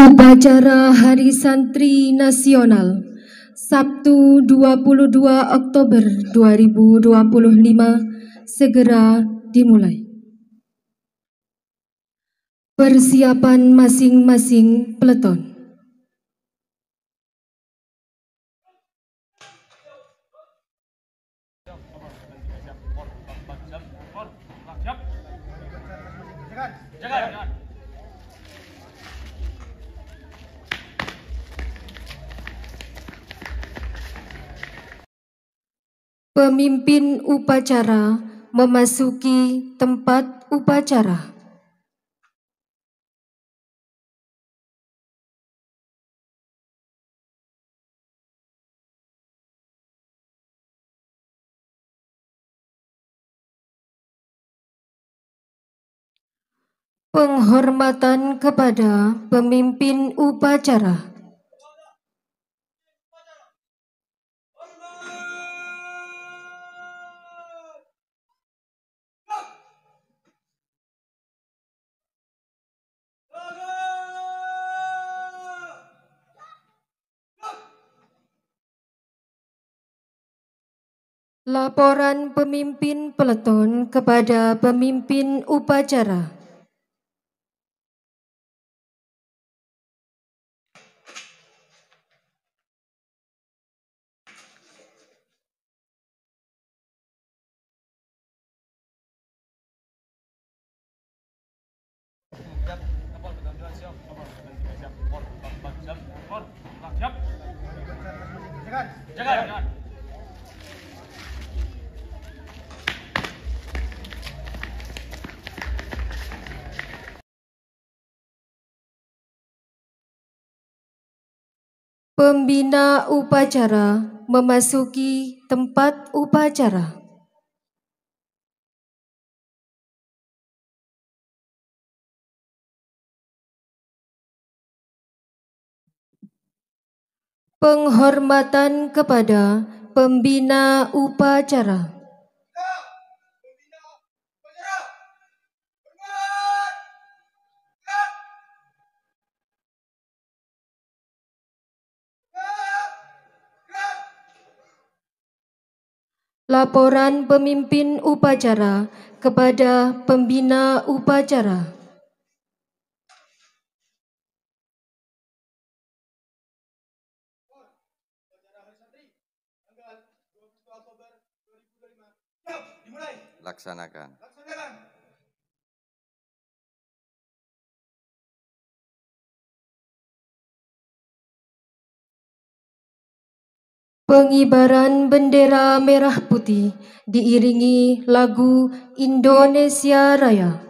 Upacara Hari Santri Nasional Sabtu 22 Oktober 2025 segera dimulai. Persiapan masing-masing peleton. Pemimpin upacara memasuki tempat upacara. Penghormatan kepada pemimpin upacara. Laporan pemimpin peleton kepada pemimpin upacara. Pembina upacara memasuki tempat upacara. Penghormatan kepada pembina upacara. Laporan pemimpin upacara kepada pembina upacara. Laksanakan. Pengibaran bendera merah putih diiringi lagu Indonesia Raya.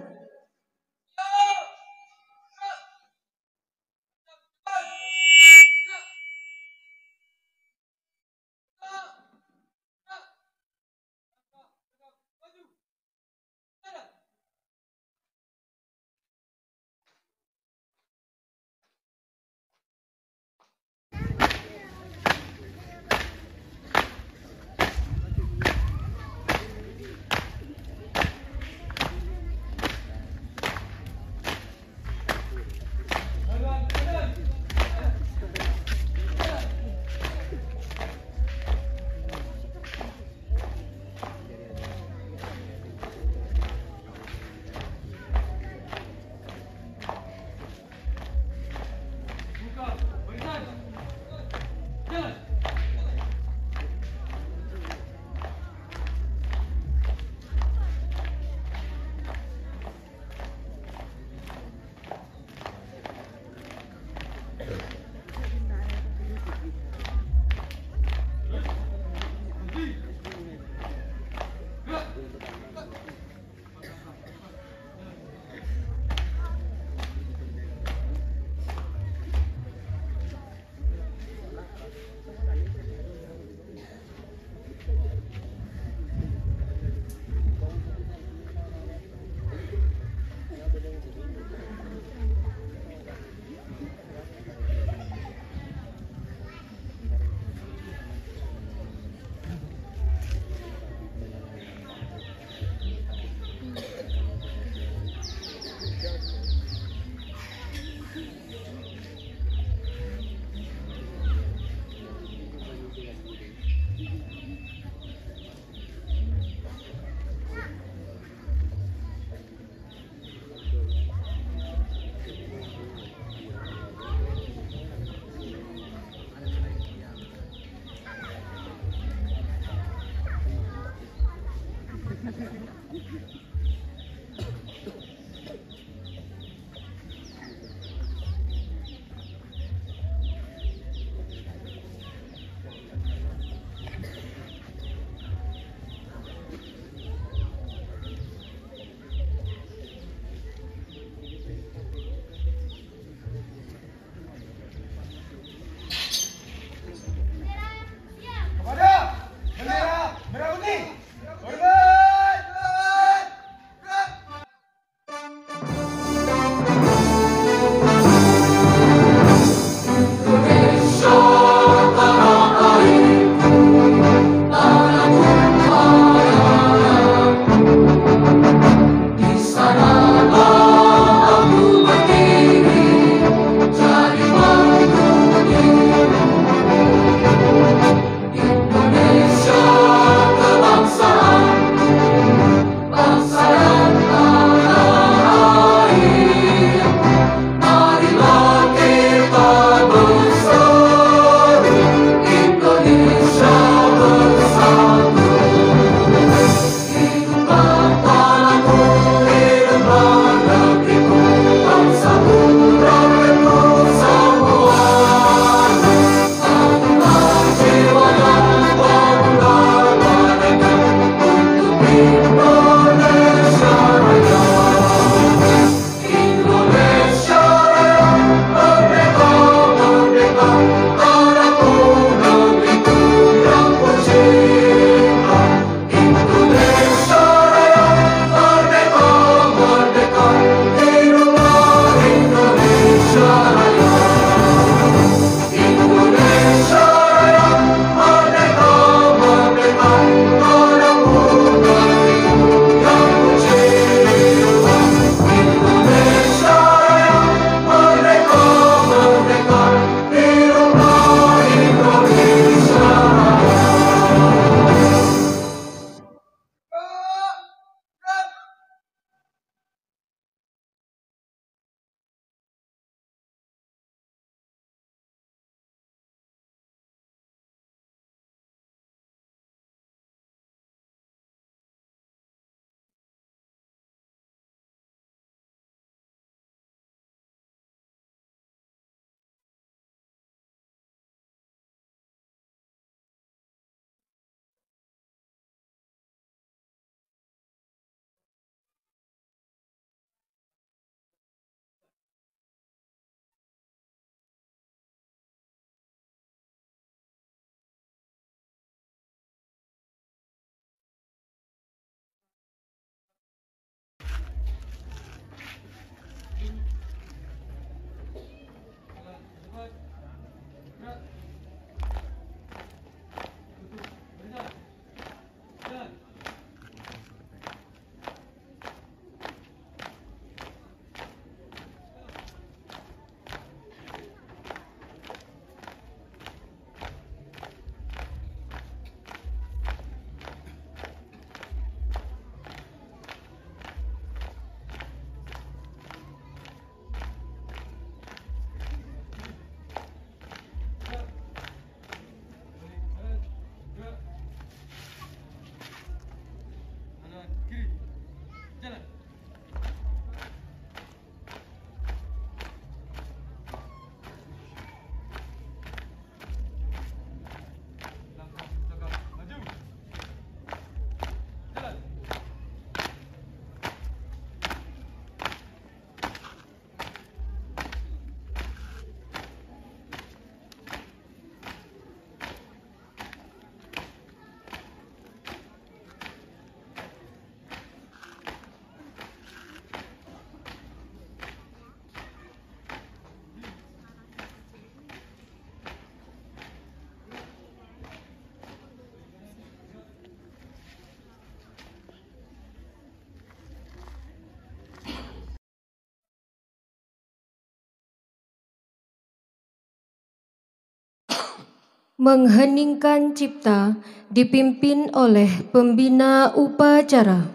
Mengheningkan cipta dipimpin oleh pembina upacara.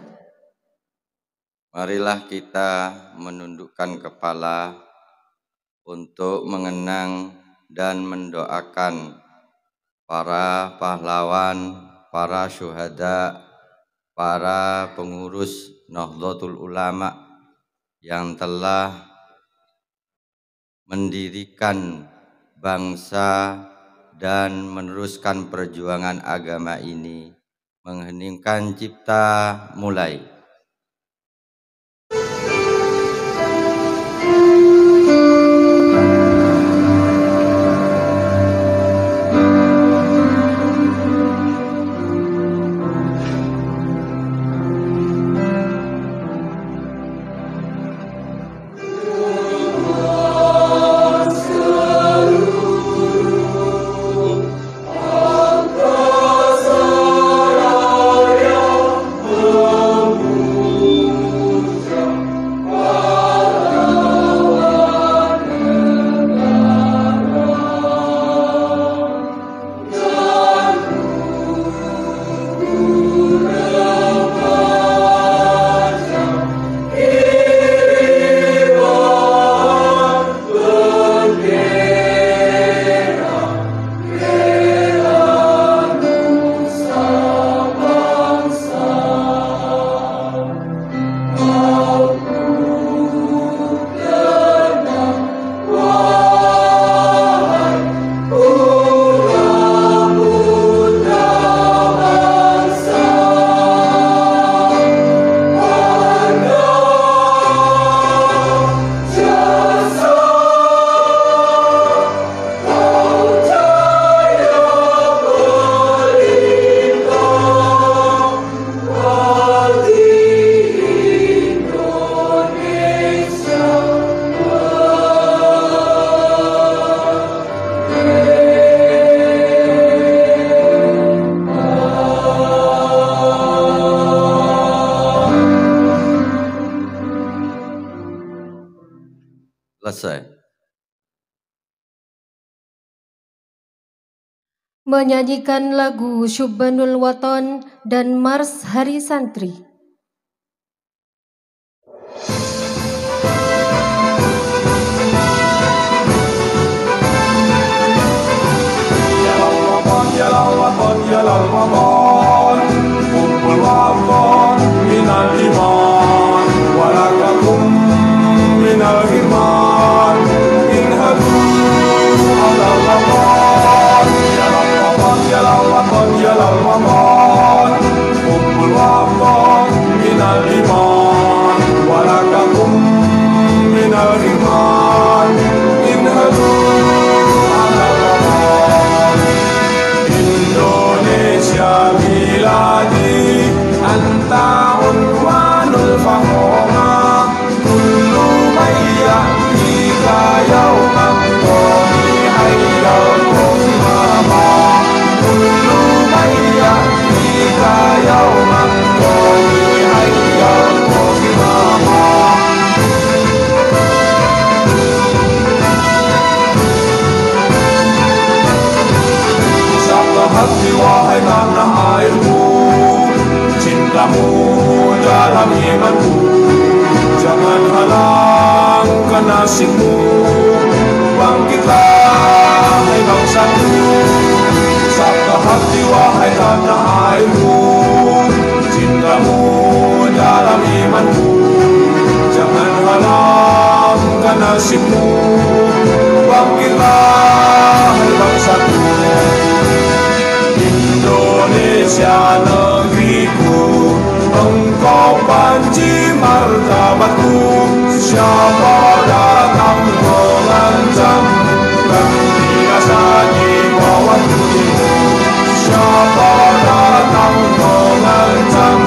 Marilah kita menundukkan kepala untuk mengenang dan mendoakan para pahlawan, para syuhada, para pengurus Nahdlatul Ulama yang telah mendirikan bangsa dan meneruskan perjuangan agama ini. Mengheningkan cipta, mulai. Selesai. Menyanyikan lagu Syubbanul Waton dan Mars Hari Santri. Wahai tanah airku, cintamu dalam imanku, jangan halangkan nasibmu. Bangkitlah hai bangsaku, sabda hati wahai tanah airku, cintamu dalam imanku, jangan halangkan nasibmu. Bangkitlah hai bangsaku. Indonesia negeriku, engkau panji martabatku. Siapa datang mengancam, dan binasa di bawah tubuhmu. Siapa datang mengancam,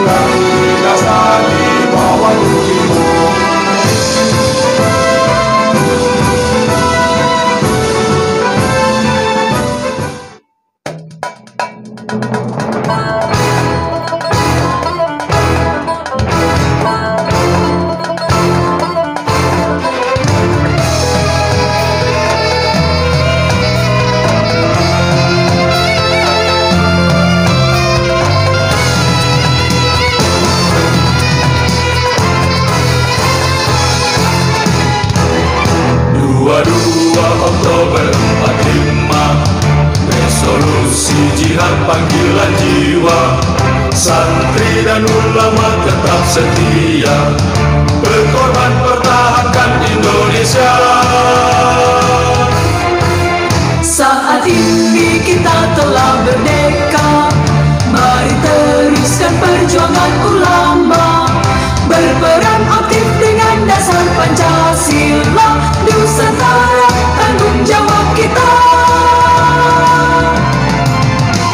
dan binasa di bawah tubuhmu. 2 Oktober 45, resolusi jihad panggilan jiwa. Santri dan ulama tetap setia, berkorban pertahankan Indonesia. Saat ini kita telah merdeka, mari teruskan perjuangan ulama, berperan aktif dengan dasar Pancasila, Nusantara tanggung jawab kita.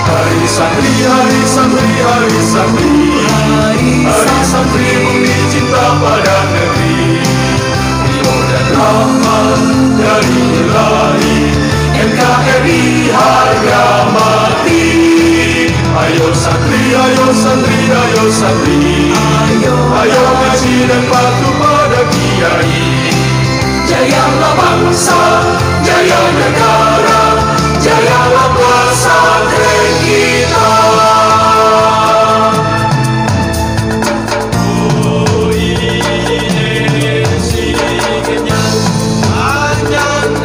Hari santri, hari santri, hari santri, hari santri bukti cinta pada negeri. Rio dan rahmat dari Ilahi, NKRI harga mati. Ayo santri, ayo santri, ayo santri, ayo ngaji dan patuh pada kiai. Jayalah bangsa, jaya negara, jayalah pesantren kita. Oh Indonesia kenyang, anjan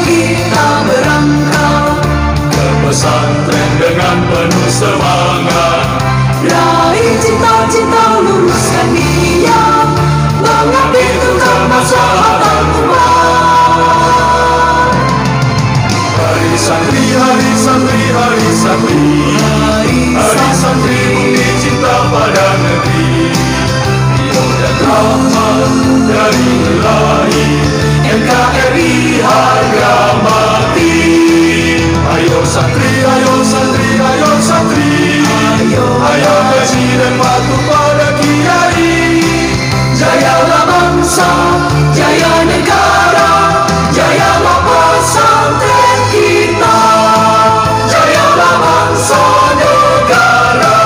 kita berangkat ke pesantren dengan penuh semangat. Raih cita-cita, luruskan niat, mengabdi untuk kemaslahatan umat. Hari santri, hari santri, hari santri, hari santri bukti cinta pada negeri. Rio dan rahmat dari Ilahi, NKRI harga mati. Ayo santri, ayo santri, ayo santri, ayo ngaji dan patuh pada kiai. Jayalah bangsa, jaya negara, jayalah pesantren kita. Jayalah bangsa negara,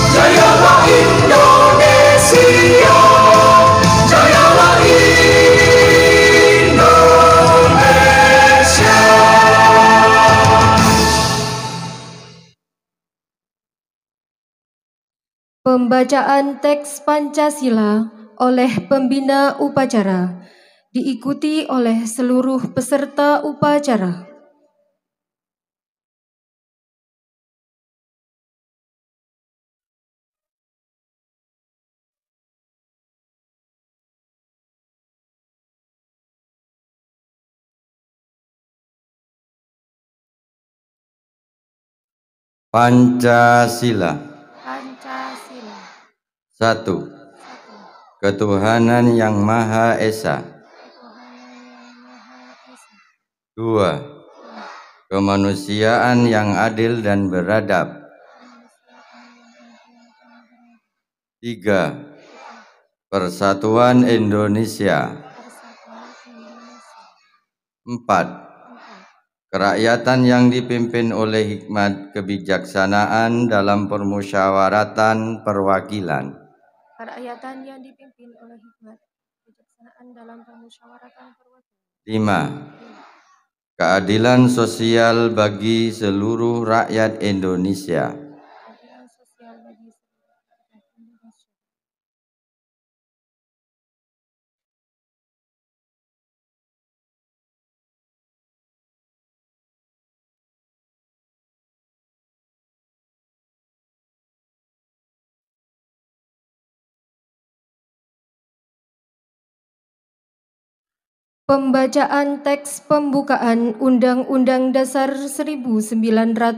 jayalah Indonesia, jayalah Indonesia. Pembacaan teks Pancasila oleh pembina upacara diikuti oleh seluruh peserta upacara. Pancasila. 1. Ketuhanan yang Maha Esa. 2. Kemanusiaan yang adil dan beradab. 3. Persatuan Indonesia. 4. Kerakyatan yang dipimpin oleh hikmat kebijaksanaan dalam permusyawaratan perwakilan. Kerakyatan yang dipimpin oleh hikmat kebijaksanaan dalam permusyawaratan perwakilan. 5. Keadilan sosial bagi seluruh rakyat Indonesia. Keadilan sosial bagi seluruh rakyat Indonesia. Pembacaan teks pembukaan Undang-Undang Dasar 1945.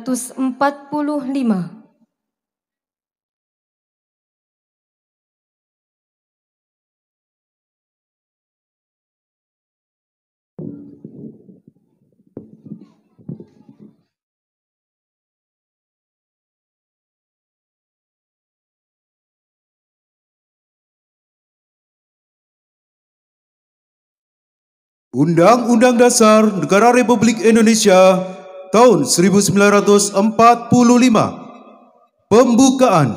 Undang-Undang Dasar Negara Republik Indonesia tahun 1945. Pembukaan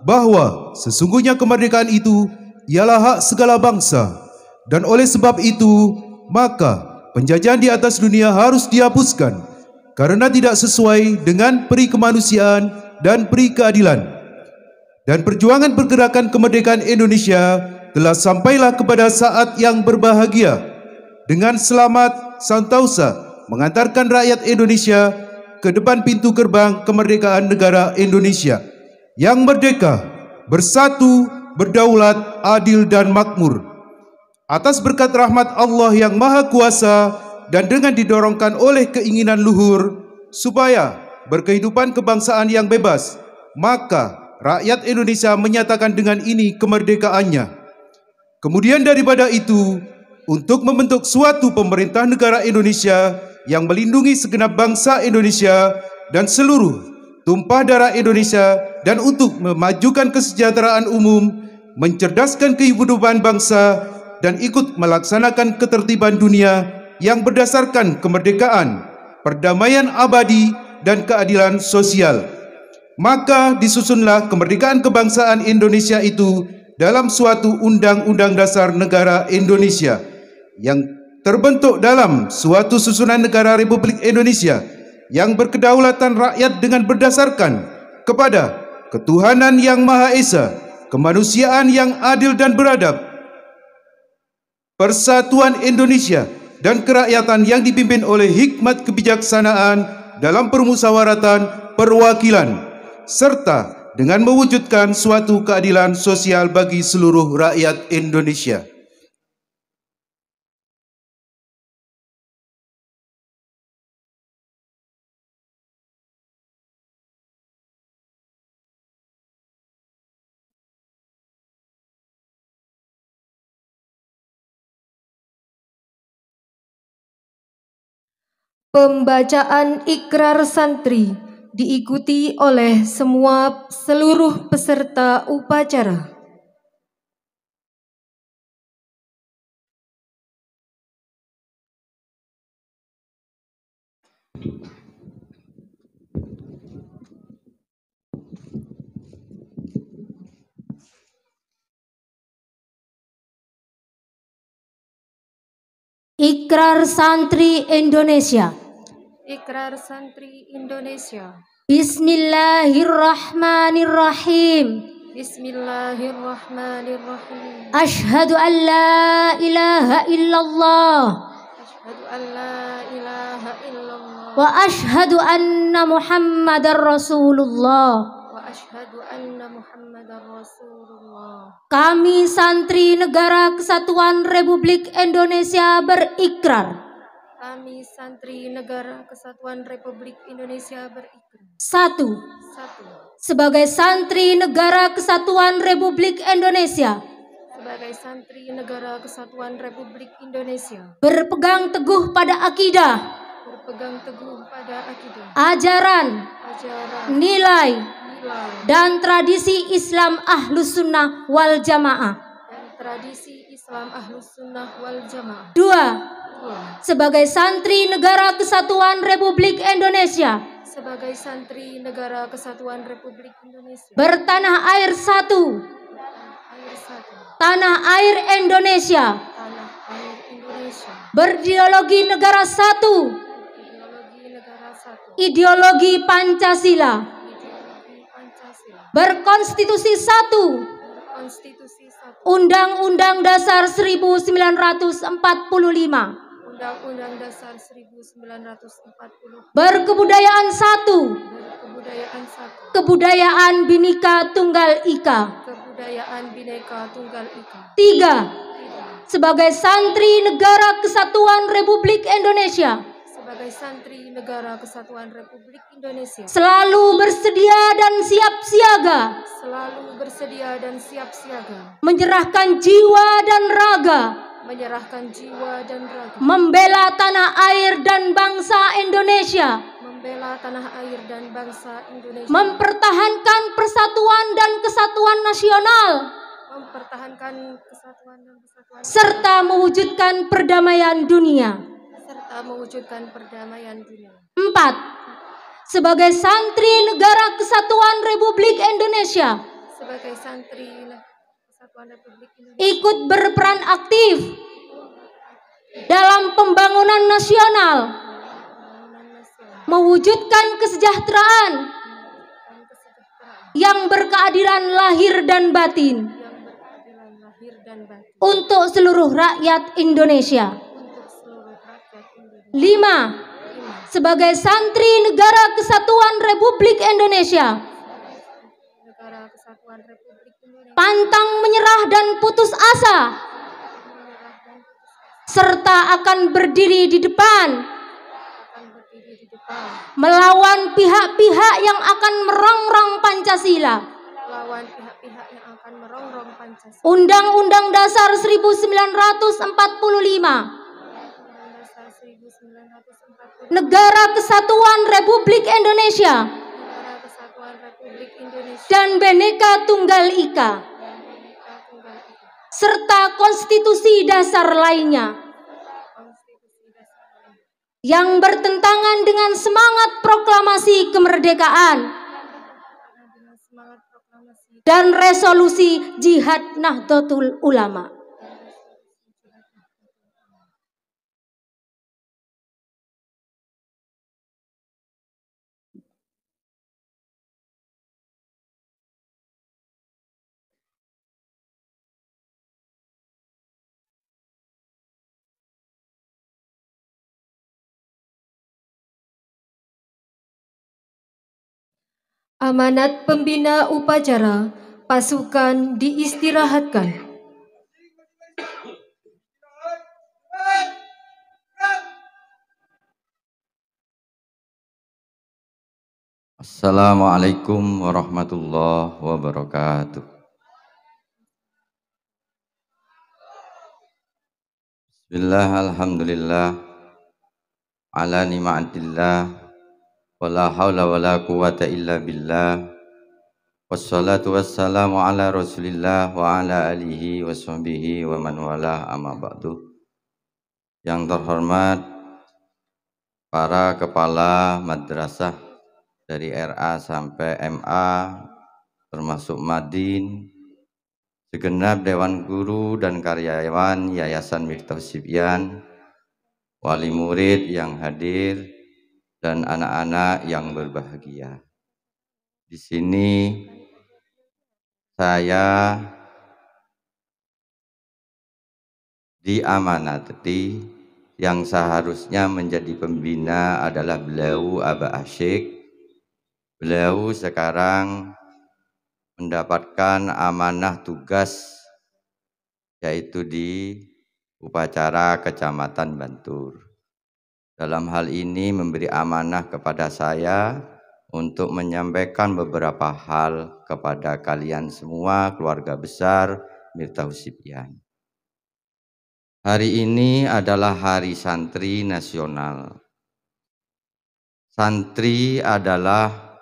bahwa sesungguhnya kemerdekaan itu ialah hak segala bangsa, dan oleh sebab itu maka penjajahan di atas dunia harus dihapuskan karena tidak sesuai dengan peri kemanusiaan dan peri keadilan. Dan perjuangan pergerakan kemerdekaan Indonesia telah sampailah kepada saat yang berbahagia dengan selamat santausa mengantarkan rakyat Indonesia ke depan pintu gerbang kemerdekaan negara Indonesia yang merdeka, bersatu, berdaulat, adil dan makmur. Atas berkat rahmat Allah yang Maha Kuasa dan dengan didorongkan oleh keinginan luhur supaya berkehidupan kebangsaan yang bebas, maka rakyat Indonesia menyatakan dengan ini kemerdekaannya. Kemudian daripada itu, untuk membentuk suatu pemerintah negara Indonesia yang melindungi segenap bangsa Indonesia dan seluruh tumpah darah Indonesia, dan untuk memajukan kesejahteraan umum, mencerdaskan kehidupan bangsa, dan ikut melaksanakan ketertiban dunia yang berdasarkan kemerdekaan, perdamaian abadi, dan keadilan sosial. Maka disusunlah kemerdekaan kebangsaan Indonesia itu dalam suatu Undang-Undang Dasar Negara Indonesia yang terbentuk dalam suatu susunan negara Republik Indonesia yang berkedaulatan rakyat dengan berdasarkan kepada ketuhanan yang Maha Esa, kemanusiaan yang adil dan beradab, persatuan Indonesia dan kerakyatan yang dipimpin oleh hikmat kebijaksanaan dalam permusyawaratan perwakilan, serta dengan mewujudkan suatu keadilan sosial bagi seluruh rakyat Indonesia. Pembacaan ikrar santri diikuti oleh seluruh peserta upacara. Ikrar Santri Indonesia. Ikrar Santri Indonesia. Bismillahirrahmanirrahim. Bismillahirrahmanirrahim. Asyhadu an la ilaha illallah. Asyhadu an la ilaha illallah. Wa asyhadu anna Muhammadar Rasulullah. Wa asyhadu anna Muhammadar Rasulullah. Kami santri Negara Kesatuan Republik Indonesia berikrar. Kami santri Negara Kesatuan Republik Indonesia berikrar. 1. Sebagai santri Negara Kesatuan Republik Indonesia. Sebagai santri Negara Kesatuan Republik Indonesia. Berpegang teguh pada akidah. Berpegang teguh pada akidah. Ajaran. Nilai. Dan tradisi Islam Ahlus Sunnah wal Jamaah. Tradisi Islam Ahlus Sunnah wal Jamaah. 2. Sebagai santri Negara Kesatuan Republik Indonesia. Sebagai santri Negara Kesatuan Republik Indonesia. Bertanah air satu. Tanah air Indonesia. Tanah air Indonesia. Berideologi negara satu. Ideologi Pancasila. Berkonstitusi satu. Undang-Undang Dasar 1945. Undang-Undang Dasar 1945. Berkebudayaan satu. Kebudayaan Bhinneka Tunggal Ika. Kebudayaan Bhinneka Tunggal Ika. 3. Sebagai santri Negara Kesatuan Republik Indonesia. Sebagai santri Negara Kesatuan Republik Indonesia. Selalu bersedia dan siap siaga. Selalu bersedia dan siap siaga. Menyerahkan jiwa dan raga. Menyerahkan jiwa dan raga. Membela tanah air dan bangsa Indonesia. Membela tanah air dan bangsa Indonesia. Mempertahankan persatuan dan kesatuan nasional. Mempertahankan kesatuan dan kesatuan serta mewujudkan perdamaian dunia. 4. Sebagai santri Negara Kesatuan Republik Indonesia, ikut berperan aktif dalam pembangunan nasional, mewujudkan kesejahteraan yang berkeadilan lahir dan batin untuk seluruh rakyat Indonesia. 5. Sebagai santri Negara Kesatuan Republik Indonesia, pantang menyerah dan putus asa, serta akan berdiri di depan melawan pihak-pihak yang akan merongrong Pancasila, Undang-Undang Dasar 1945, Negara Kesatuan Republik Indonesia, dan Bhinneka Tunggal Ika, serta konstitusi dasar lainnya yang bertentangan dengan semangat proklamasi kemerdekaan dan resolusi Jihad Nahdlatul Ulama. Amanat pembina upacara pasukan diistirahatkan. Assalamualaikum warahmatullahi wabarakatuh. Bismillah, alhamdulillah, ala ni'matillah, wala hawla wala quwata illa billah, wassalatu wassalamu ala rasulillah wa ala alihi wa sahbihi wa man wala, amma ba'du. Yang terhormat para kepala madrasah dari RA sampai MA, termasuk Madin, segenap Dewan Guru dan karyawan Yayasan Miftahus Sibyan, wali murid yang hadir, dan anak-anak yang berbahagia. Di sini saya diamanati, yang seharusnya menjadi pembina adalah beliau Aba Asyik. Beliau sekarang mendapatkan amanah tugas, yaitu di upacara Kecamatan Bantur. Dalam hal ini memberi amanah kepada saya untuk menyampaikan beberapa hal kepada kalian semua, keluarga besar Miftahus Sibyan. Hari ini adalah Hari Santri Nasional. Santri adalah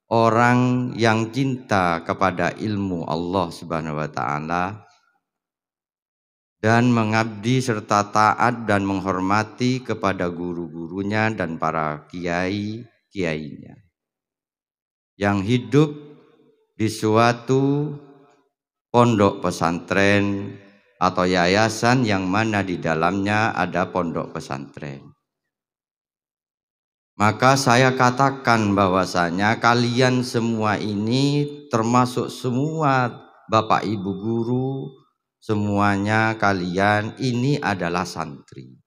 orang yang cinta kepada ilmu Allah Subhanahu wa Ta'ala dan mengabdi serta taat dan menghormati kepada guru-gurunya dan para kiai-kiainya yang hidup di suatu pondok pesantren atau yayasan yang mana di dalamnya ada pondok pesantren. Maka saya katakan bahwasanya kalian semua ini, termasuk semua Bapak Ibu guru, semuanya kalian ini adalah santri.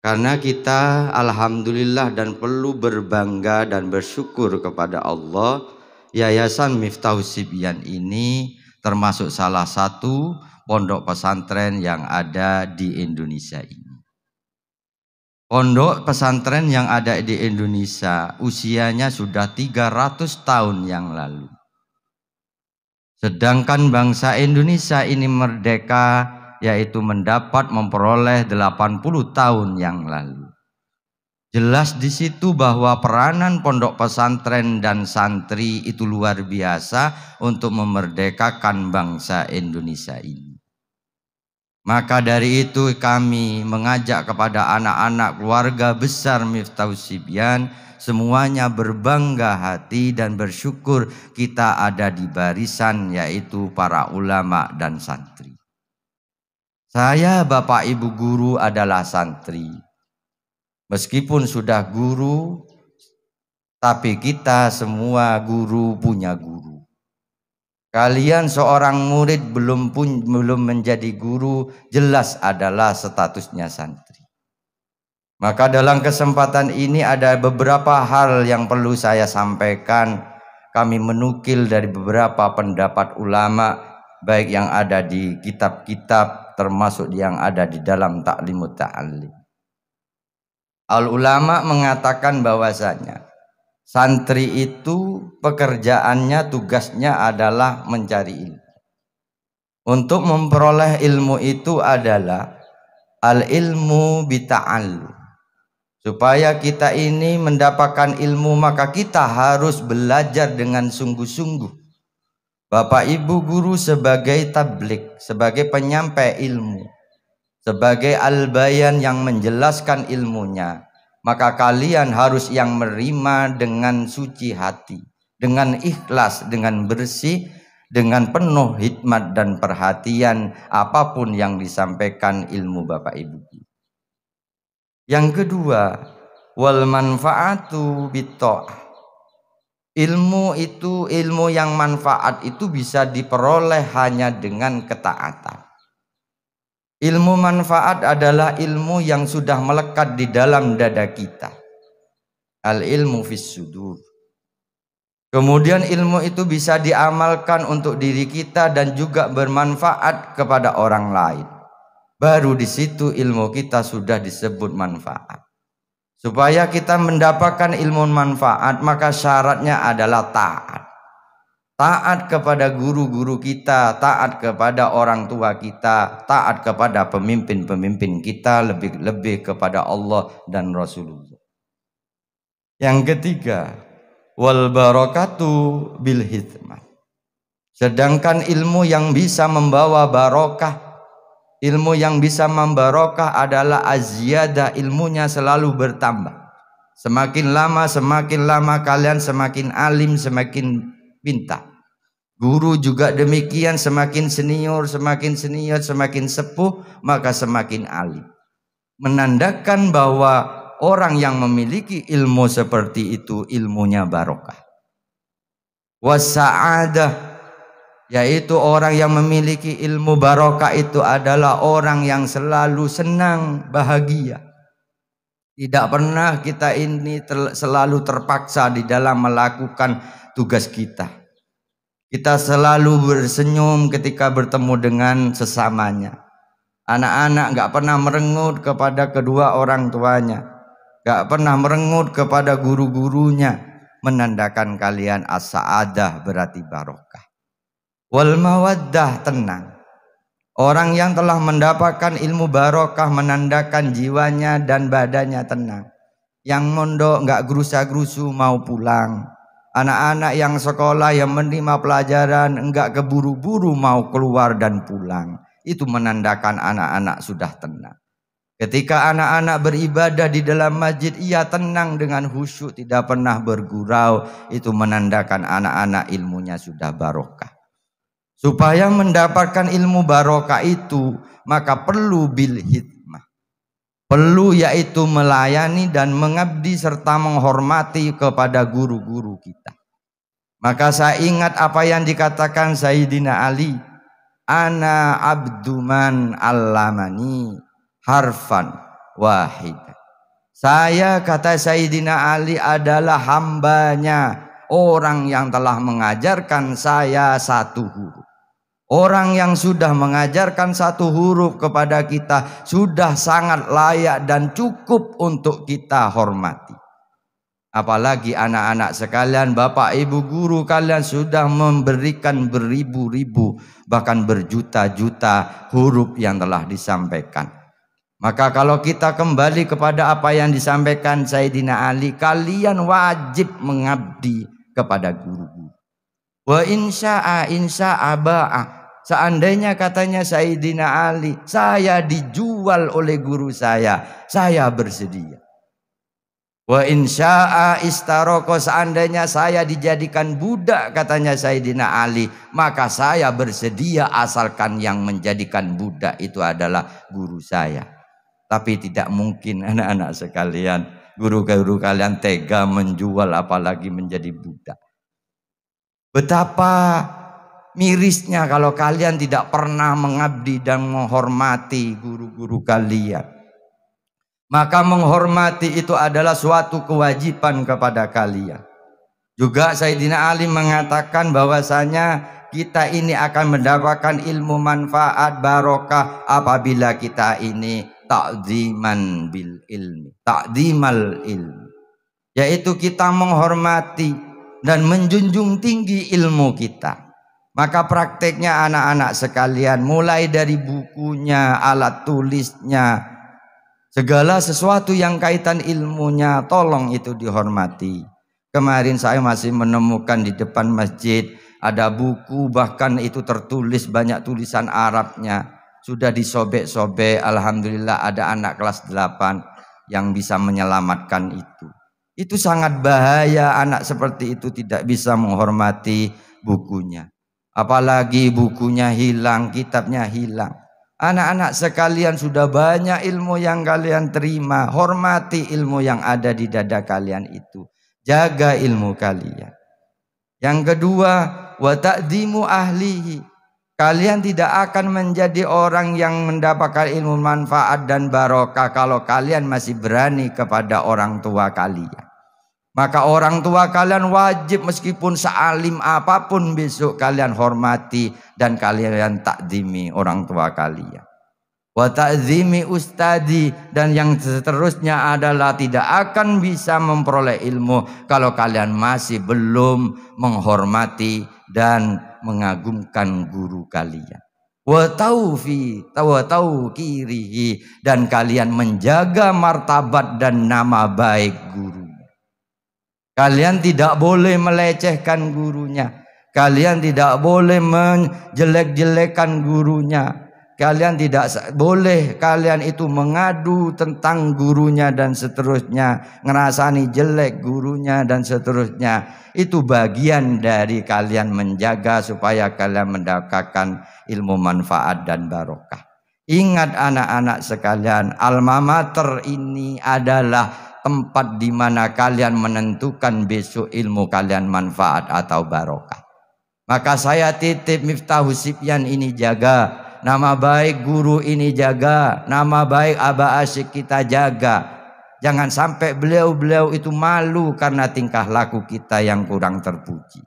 Karena kita alhamdulillah dan perlu berbangga dan bersyukur kepada Allah, Yayasan Miftahus Sibyan ini termasuk salah satu pondok pesantren yang ada di Indonesia ini. Pondok pesantren yang ada di Indonesia usianya sudah 300 tahun yang lalu. Sedangkan bangsa Indonesia ini merdeka, yaitu memperoleh 80 tahun yang lalu. Jelas di situ bahwa peranan pondok pesantren dan santri itu luar biasa untuk memerdekakan bangsa Indonesia ini. Maka dari itu kami mengajak kepada anak-anak keluarga besar Miftahus Sibyan semuanya berbangga hati dan bersyukur kita ada di barisan yaitu para ulama dan santri. Saya Bapak Ibu guru adalah santri. Meskipun sudah guru, tapi kita semua guru punya guru. Kalian seorang murid belum menjadi guru, jelas adalah statusnya santri. Maka dalam kesempatan ini ada beberapa hal yang perlu saya sampaikan. Kami menukil dari beberapa pendapat ulama, baik yang ada di kitab-kitab termasuk yang ada di dalam Ta'limut Ta'allim. Al-ulama mengatakan bahwasanya santri itu pekerjaannya, tugasnya adalah mencari ilmu. Untuk memperoleh ilmu itu adalah al-ilmu bita'allum. Supaya kita ini mendapatkan ilmu maka kita harus belajar dengan sungguh-sungguh. Bapak Ibu guru sebagai tabligh, sebagai penyampai ilmu, sebagai al-bayan yang menjelaskan ilmunya, maka kalian harus yang menerima dengan suci hati, dengan ikhlas, dengan bersih, dengan penuh hikmat dan perhatian apapun yang disampaikan ilmu Bapak Ibu. Yang kedua, wal manfaatu bitta'ah. Ilmu itu, ilmu yang manfaat itu bisa diperoleh hanya dengan ketaatan. Ilmu manfaat adalah ilmu yang sudah melekat di dalam dada kita. Al-ilmu fis sudur. Kemudian ilmu itu bisa diamalkan untuk diri kita dan juga bermanfaat kepada orang lain. Baru di situ ilmu kita sudah disebut manfaat. Supaya kita mendapatkan ilmu manfaat, maka syaratnya adalah taat. Taat kepada guru-guru kita, taat kepada orang tua kita, taat kepada pemimpin-pemimpin kita, lebih-lebih kepada Allah dan Rasulullah. Yang ketiga, wal barakatu bil hikmah. Sedangkan ilmu yang bisa membawa barokah, ilmu yang bisa membarokah adalah azyadah, ilmunya selalu bertambah. Semakin lama kalian semakin alim, semakin pintar. Guru juga demikian, semakin senior, semakin sepuh, maka semakin alim. Menandakan bahwa orang yang memiliki ilmu seperti itu ilmunya barokah. Wasa'adah, yaitu orang yang memiliki ilmu barokah itu adalah orang yang selalu senang, bahagia. Tidak pernah kita ini selalu terpaksa di dalam melakukan tugas kita. Kita selalu bersenyum ketika bertemu dengan sesamanya. Anak-anak gak pernah merengut kepada kedua orang tuanya, gak pernah merengut kepada guru-gurunya. Menandakan kalian as-sa'adah, berarti barokah. Wal mawaddah, tenang. Orang yang telah mendapatkan ilmu barokah menandakan jiwanya dan badannya tenang. Yang mondok gak gerusa-gerusu mau pulang. Anak-anak yang sekolah yang menerima pelajaran enggak keburu-buru mau keluar dan pulang. Itu menandakan anak-anak sudah tenang. Ketika anak-anak beribadah di dalam masjid, ia tenang dengan khusyuk, tidak pernah bergurau. Itu menandakan anak-anak ilmunya sudah barokah. Supaya mendapatkan ilmu barokah itu, maka perlu bil hikmah. Perlu yaitu melayani dan mengabdi serta menghormati kepada guru-guru kita. Maka saya ingat apa yang dikatakan Sayyidina Ali. Ana abduman allamani harfan wahid. Saya, kata Sayyidina Ali, adalah hambanya orang yang telah mengajarkan saya satu huruf. Orang yang sudah mengajarkan satu huruf kepada kita sudah sangat layak dan cukup untuk kita hormati. Apalagi anak-anak sekalian, bapak ibu guru kalian sudah memberikan beribu-ribu bahkan berjuta-juta huruf yang telah disampaikan. Maka kalau kita kembali kepada apa yang disampaikan Sayyidina Ali, kalian wajib mengabdi kepada guru-guru. Wa insya'a ba'ah. Seandainya katanya Sayyidina Ali, saya dijual oleh guru saya bersedia. Wa insya'a istaroko, seandainya saya dijadikan budak katanya Sayyidina Ali, maka saya bersedia asalkan yang menjadikan budak itu adalah guru saya. Tapi tidak mungkin anak-anak sekalian, guru-guru kalian tega menjual apalagi menjadi budak. Betapa mirisnya kalau kalian tidak pernah mengabdi dan menghormati guru-guru kalian. Maka menghormati itu adalah suatu kewajiban kepada kalian. Juga Sayyidina Ali mengatakan bahwasanya kita ini akan mendapatkan ilmu manfaat barokah apabila kita ini ta'dziman bil ilmi, ta'dzimal ilmi, yaitu kita menghormati dan menjunjung tinggi ilmu kita. Maka prakteknya anak-anak sekalian, mulai dari bukunya, alat tulisnya, segala sesuatu yang kaitan ilmunya, tolong itu dihormati. Kemarin saya masih menemukan di depan masjid ada buku, bahkan itu tertulis banyak tulisan Arabnya. Sudah disobek-sobek, alhamdulillah ada anak kelas 8 yang bisa menyelamatkan itu. Itu sangat bahaya anak seperti itu tidak bisa menghormati bukunya. Apalagi bukunya hilang, kitabnya hilang. Anak-anak sekalian, sudah banyak ilmu yang kalian terima. Hormati ilmu yang ada di dada kalian itu. Jaga ilmu kalian. Yang kedua, wa ta'dzimu ahlihi. Kalian tidak akan menjadi orang yang mendapatkan ilmu manfaat dan barokah kalau kalian masih berani kepada orang tua kalian. Maka orang tua kalian wajib meskipun sealim apapun besok kalian hormati dan kalian takzimi orang tua kalian. Wa ta'zimi ustadi, dan yang seterusnya adalah tidak akan bisa memperoleh ilmu kalau kalian masih belum menghormati dan mengagumkan guru kalian. Wa tauqirihi, dan kalian menjaga martabat dan nama baik guru. Kalian tidak boleh melecehkan gurunya. Kalian tidak boleh menjelek-jelekan gurunya. Kalian tidak boleh kalian itu mengadu tentang gurunya dan seterusnya. Ngerasani jelek gurunya dan seterusnya. Itu bagian dari kalian menjaga supaya kalian mendapatkan ilmu manfaat dan barokah. Ingat anak-anak sekalian, alma mater ini adalah tempat di mana kalian menentukan besok ilmu kalian manfaat atau barokah. Maka saya titip Miftahus Sibyan ini jaga, nama baik guru ini jaga, nama baik Aba Asyik kita jaga. Jangan sampai beliau-beliau itu malu karena tingkah laku kita yang kurang terpuji.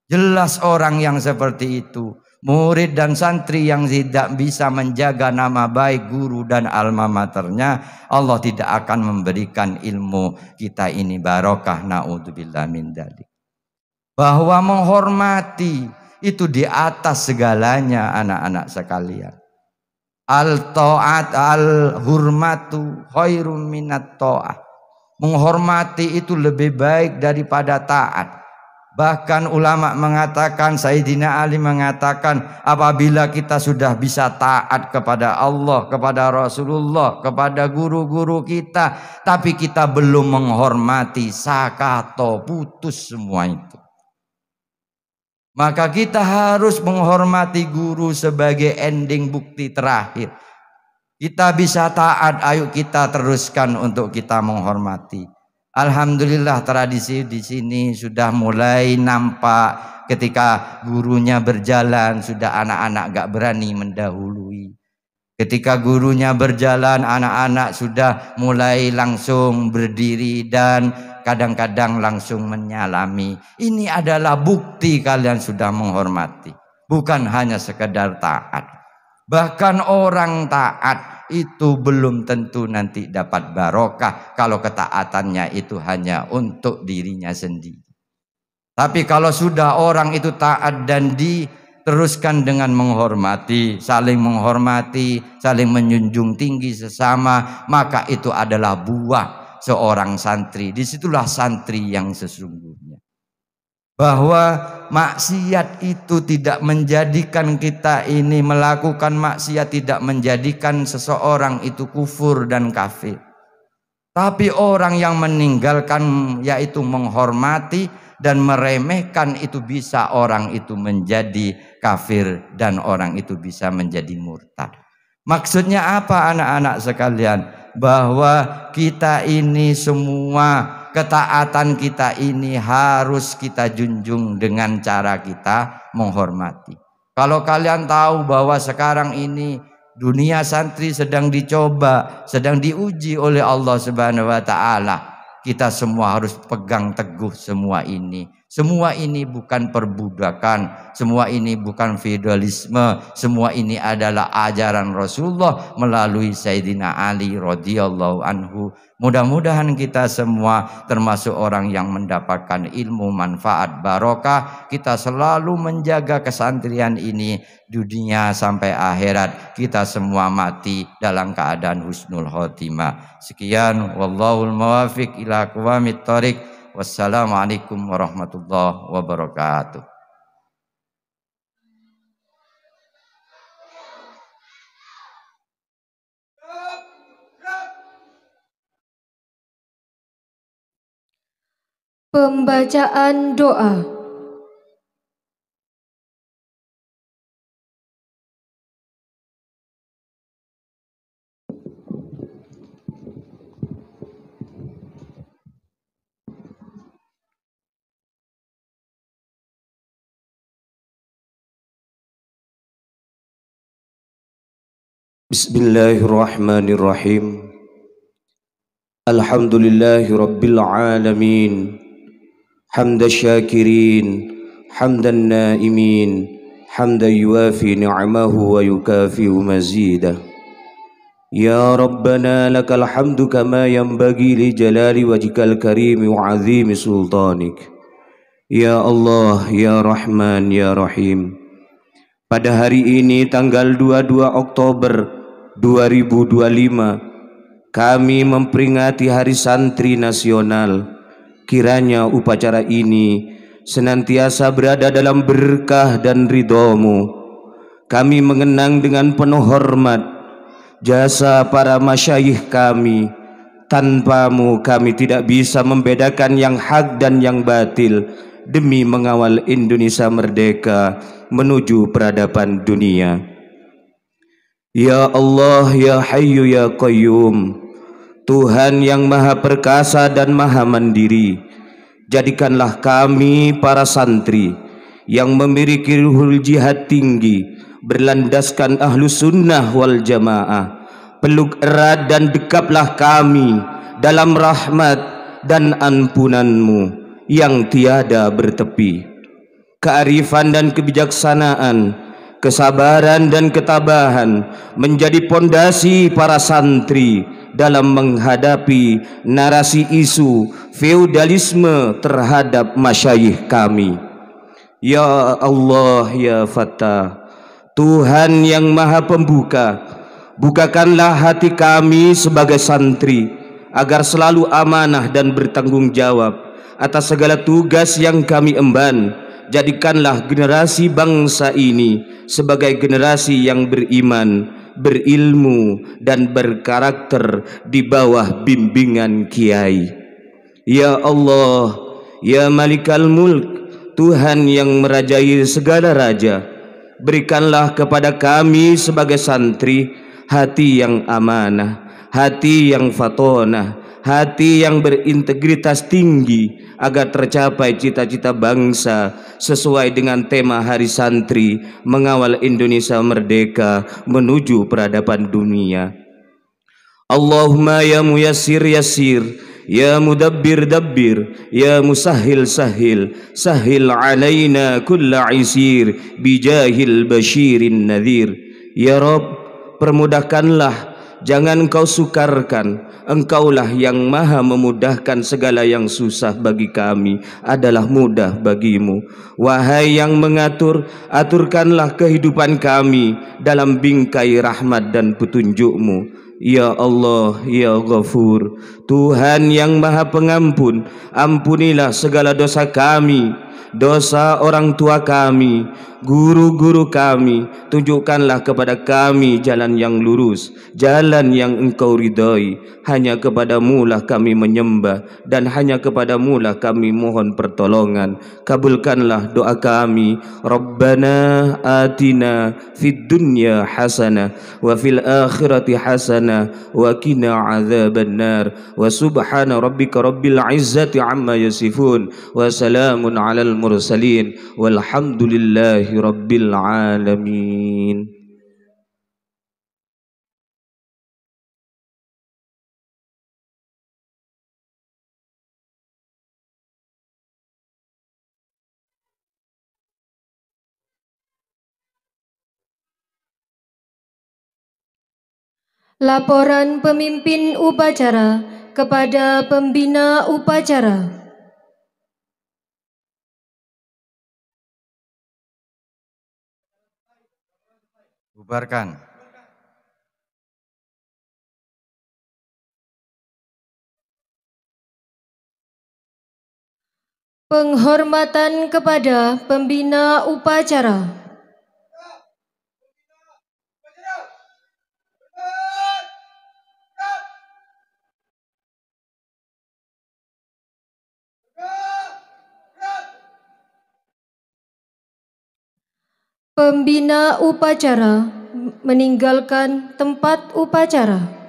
Jelas orang yang seperti itu, murid dan santri yang tidak bisa menjaga nama baik guru dan alma maternya, Allah tidak akan memberikan ilmu kita ini barokah. Na'udzubillah min dzalik. Bahwa menghormati itu di atas segalanya anak-anak sekalian. Al-ta'at al-hurmatu khairum minat ta'ah. Menghormati itu lebih baik daripada taat. Bahkan ulama mengatakan, Sayyidina Ali mengatakan, apabila kita sudah bisa taat kepada Allah, kepada Rasulullah, kepada guru-guru kita, tapi kita belum menghormati, sakato, putus semua itu. Maka kita harus menghormati guru sebagai ending bukti terakhir. Kita bisa taat, ayo kita teruskan untuk kita menghormati. Alhamdulillah tradisi di sini sudah mulai nampak ketika gurunya berjalan, sudah anak-anak gak berani mendahului. Ketika gurunya berjalan, anak-anak sudah mulai langsung berdiri dan kadang-kadang langsung menyalami. Ini adalah bukti kalian sudah menghormati, bukan hanya sekedar taat. Bahkan orang taat itu belum tentu nanti dapat barokah kalau ketaatannya itu hanya untuk dirinya sendiri. Tapi kalau sudah orang itu taat dan diteruskan dengan menghormati, saling menjunjung tinggi sesama, maka itu adalah buah seorang santri. Disitulah santri yang sesungguhnya. bahwa maksiat itu tidak menjadikan kita ini melakukan maksiat, tidak menjadikan seseorang itu kufur dan kafir. Tapi orang yang meninggalkan, yaitu menghormati dan meremehkan, itu bisa orang itu menjadi kafir dan orang itu bisa menjadi murtad. Maksudnya apa anak-anak sekalian? Bahwa kita ini semua, ketaatan kita ini harus kita junjung dengan cara kita menghormati. Kalau kalian tahu bahwa sekarang ini dunia santri sedang dicoba, sedang diuji oleh Allah Subhanahu wa taala, kita semua harus pegang teguh semua ini. Semua ini bukan perbudakan, semua ini bukan feudalisme, semua ini adalah ajaran Rasulullah melalui Sayyidina Ali radhiyallahu anhu. Mudah-mudahan kita semua termasuk orang yang mendapatkan ilmu manfaat barokah. Kita selalu menjaga kesantrian ini dunia sampai akhirat. Kita semua mati dalam keadaan husnul khotimah. Sekian, wallahul muwaffiq ila aqwamit thoriq. Wassalamualaikum warahmatullahi wabarakatuh. Pembacaan doa. Bismillahirrahmanirrahim. Alhamdulillahi rabbil alamin. Hamda syakirin, hamdan naimin, hamda yuafi ni'amahu wa yukafi'u mazidah. Ya Rabbana lakal hamdu kama yanbaghi li jalali wajhikal karim wa azimi sultanik. Ya Allah, ya Rahman, ya Rahim. Pada hari ini tanggal 22 Oktober 2025 kami memperingati Hari Santri Nasional. Kiranya upacara ini senantiasa berada dalam berkah dan ridho-Mu. Kami mengenang dengan penuh hormat jasa para masyayikh kami. Tanpa-Mu kami tidak bisa membedakan yang hak dan yang batil demi mengawal Indonesia merdeka menuju peradaban dunia. Ya Allah, ya Hayyu, ya Qayyum, Tuhan yang maha perkasa dan maha mandiri, jadikanlah kami para santri yang memiliki ruhul jihad tinggi, berlandaskan ahlus sunnah wal jamaah. Peluk erat dan dekaplah kami dalam rahmat dan ampunan-Mu yang tiada bertepi. Kearifan dan kebijaksanaan, kesabaran dan ketabahan menjadi pondasi para santri dalam menghadapi narasi isu feudalisme terhadap masyayikh kami. Ya Allah, ya Fattah, Tuhan yang maha pembuka, bukakanlah hati kami sebagai santri agar selalu amanah dan bertanggung jawab atas segala tugas yang kami emban. Jadikanlah generasi bangsa ini sebagai generasi yang beriman, berilmu dan berkarakter di bawah bimbingan kiai. Ya Allah, ya Malikal Mulk, Tuhan yang merajai segala raja, berikanlah kepada kami sebagai santri hati yang amanah, hati yang fatonah, hati yang berintegritas tinggi, agar tercapai cita-cita bangsa sesuai dengan tema Hari Santri, mengawal Indonesia merdeka menuju peradaban dunia. Allahumma ya muyassir yassir, ya mudabbir dabbir, ya musahhil sahhil, sahhil alaina kulla isir bijahil basyirin nadhir. Ya Rabb, permudahkanlah, jangan Engkau sukarkan. Engkaulah yang maha memudahkan, segala yang susah bagi kami adalah mudah bagimu. Wahai yang mengatur, aturkanlah kehidupan kami dalam bingkai rahmat dan petunjuk-Mu. Ya Allah, ya Ghafur, Tuhan yang maha pengampun, ampunilah segala dosa kami, dosa orang tua kami, guru-guru kami. Tunjukkanlah kepada kami jalan yang lurus, jalan yang Engkau ridhai. Hanya kepadamu lah kami menyembah, dan hanya kepadamu lah kami mohon pertolongan. Kabulkanlah doa kami. Rabbana atina fid dunya hasanah wa fil akhirati hasanah wa qina adzabannar. Wa subhana rabbika rabbil izzati amma yasifun wa salamun alal mursalin walhamdulillahi rabbil alamin. Laporan pemimpin upacara kepada pembina upacara. Bubarkan. Penghormatan kepada pembina upacara. Pembina upacara meninggalkan tempat upacara.